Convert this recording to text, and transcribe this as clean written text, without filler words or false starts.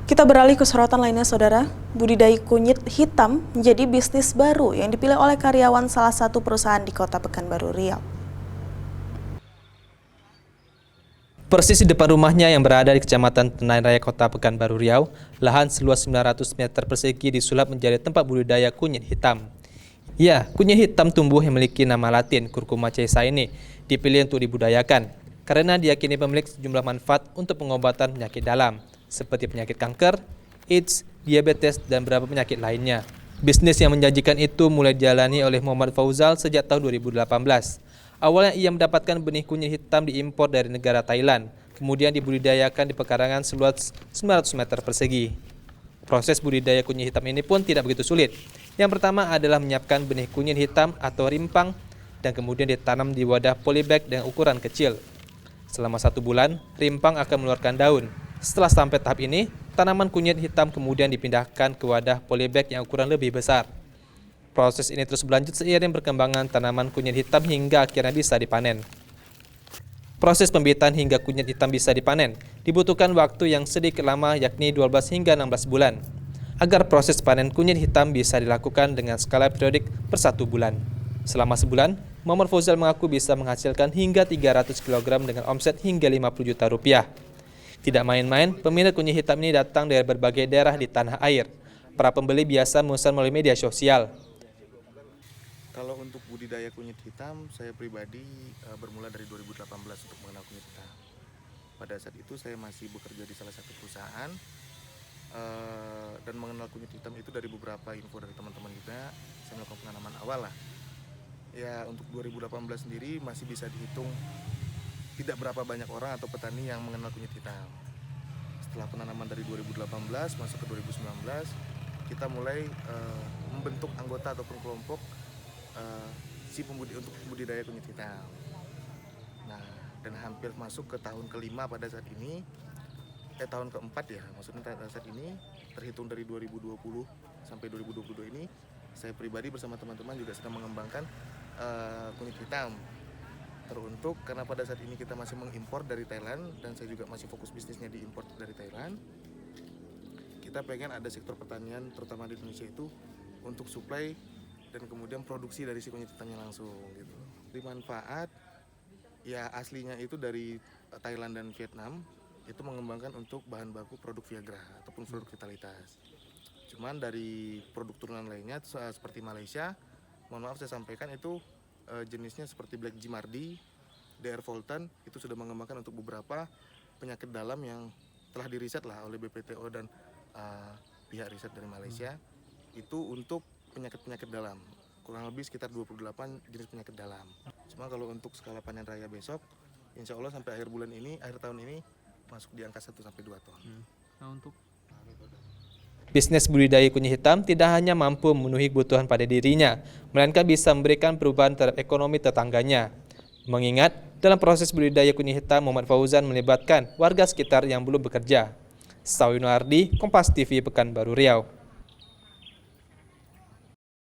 Kita beralih ke sorotan lainnya, Saudara. Budidaya kunyit hitam menjadi bisnis baru yang dipilih oleh karyawan salah satu perusahaan di Kota Pekanbaru Riau. Persis di depan rumahnya yang berada di Kecamatan Tenayan Raya Kota Pekanbaru Riau, lahan seluas 900 meter persegi disulap menjadi tempat budidaya kunyit hitam. Ya, kunyit hitam tumbuh yang memiliki nama latin Curcuma caesa ini dipilih untuk dibudidayakan karena diyakini memiliki sejumlah manfaat untuk pengobatan penyakit dalam, seperti penyakit kanker, AIDS, diabetes, dan beberapa penyakit lainnya. Bisnis yang menjanjikan itu mulai dijalani oleh Muhammad Fauzal sejak tahun 2018. Awalnya ia mendapatkan benih kunyit hitam diimpor dari negara Thailand, kemudian dibudidayakan di pekarangan seluas 900 meter persegi. Proses budidaya kunyit hitam ini pun tidak begitu sulit. Yang pertama adalah menyiapkan benih kunyit hitam atau rimpang dan kemudian ditanam di wadah polybag dengan ukuran kecil. Selama 1 bulan, rimpang akan mengeluarkan daun. Setelah sampai tahap ini, tanaman kunyit hitam kemudian dipindahkan ke wadah polybag yang ukuran lebih besar. Proses ini terus berlanjut seiring perkembangan tanaman kunyit hitam hingga akhirnya bisa dipanen. Proses pembibitan hingga kunyit hitam bisa dipanen dibutuhkan waktu yang sedikit lama, yakni 12 hingga 16 bulan. Agar proses panen kunyit hitam bisa dilakukan dengan skala periodik per 1 bulan. Selama sebulan, Muhammad Fauzal mengaku bisa menghasilkan hingga 300 kg dengan omset hingga 50 juta rupiah. Tidak main-main, peminat kunyit hitam ini datang dari berbagai daerah di tanah air. Para pembeli biasa memesan melalui media sosial. Kalau untuk budidaya kunyit hitam, saya pribadi bermula dari 2018 untuk mengenal kunyit hitam. Pada saat itu saya masih bekerja di salah satu perusahaan dan mengenal kunyit hitam itu dari beberapa info dari teman-teman juga. Saya melakukan penanaman awal lah. Ya, untuk 2018 sendiri masih bisa dihitung tidak berapa banyak orang atau petani yang mengenal kunyit hitam. Setelah penanaman dari 2018 masuk ke 2019, kita mulai membentuk anggota ataupun kelompok untuk budidaya kunyit hitam. Nah, dan hampir masuk ke tahun kelima pada saat ini, tahun keempat ya, maksudnya saat ini terhitung dari 2020 sampai 2022 ini, saya pribadi bersama teman-teman juga sedang mengembangkan kunyit hitam teruntuk karena pada saat ini kita masih mengimpor dari Thailand dan saya juga masih fokus bisnisnya di impor dari Thailand. Kita pengen ada sektor pertanian terutama di Indonesia itu untuk suplai dan kemudian produksi dari si kunyit hitamnya langsung gitu. Di manfaat ya aslinya itu dari Thailand dan Vietnam itu mengembangkan untuk bahan baku produk Viagra ataupun produk vitalitas. Cuman dari produk turunan lainnya seperti Malaysia, mohon maaf saya sampaikan itu jenisnya seperti Black Gimardi, DR Voltan itu sudah mengembangkan untuk beberapa penyakit dalam yang telah diriset lah oleh BPTO dan pihak riset dari Malaysia itu untuk penyakit-penyakit dalam, kurang lebih sekitar 28 jenis penyakit dalam. Cuma kalau untuk skala panen raya besok, insya Allah sampai akhir tahun ini masuk di angka 1-2 ton. Nah, untuk Bisnis budidaya kunyit hitam tidak hanya mampu memenuhi kebutuhan pada dirinya, melainkan bisa memberikan perubahan terhadap ekonomi tetangganya. Mengingat, dalam proses budidaya kunyit hitam, Muhammad Fauzal melibatkan warga sekitar yang belum bekerja. Sawino Ardi, Kompas TV, Pekanbaru Riau.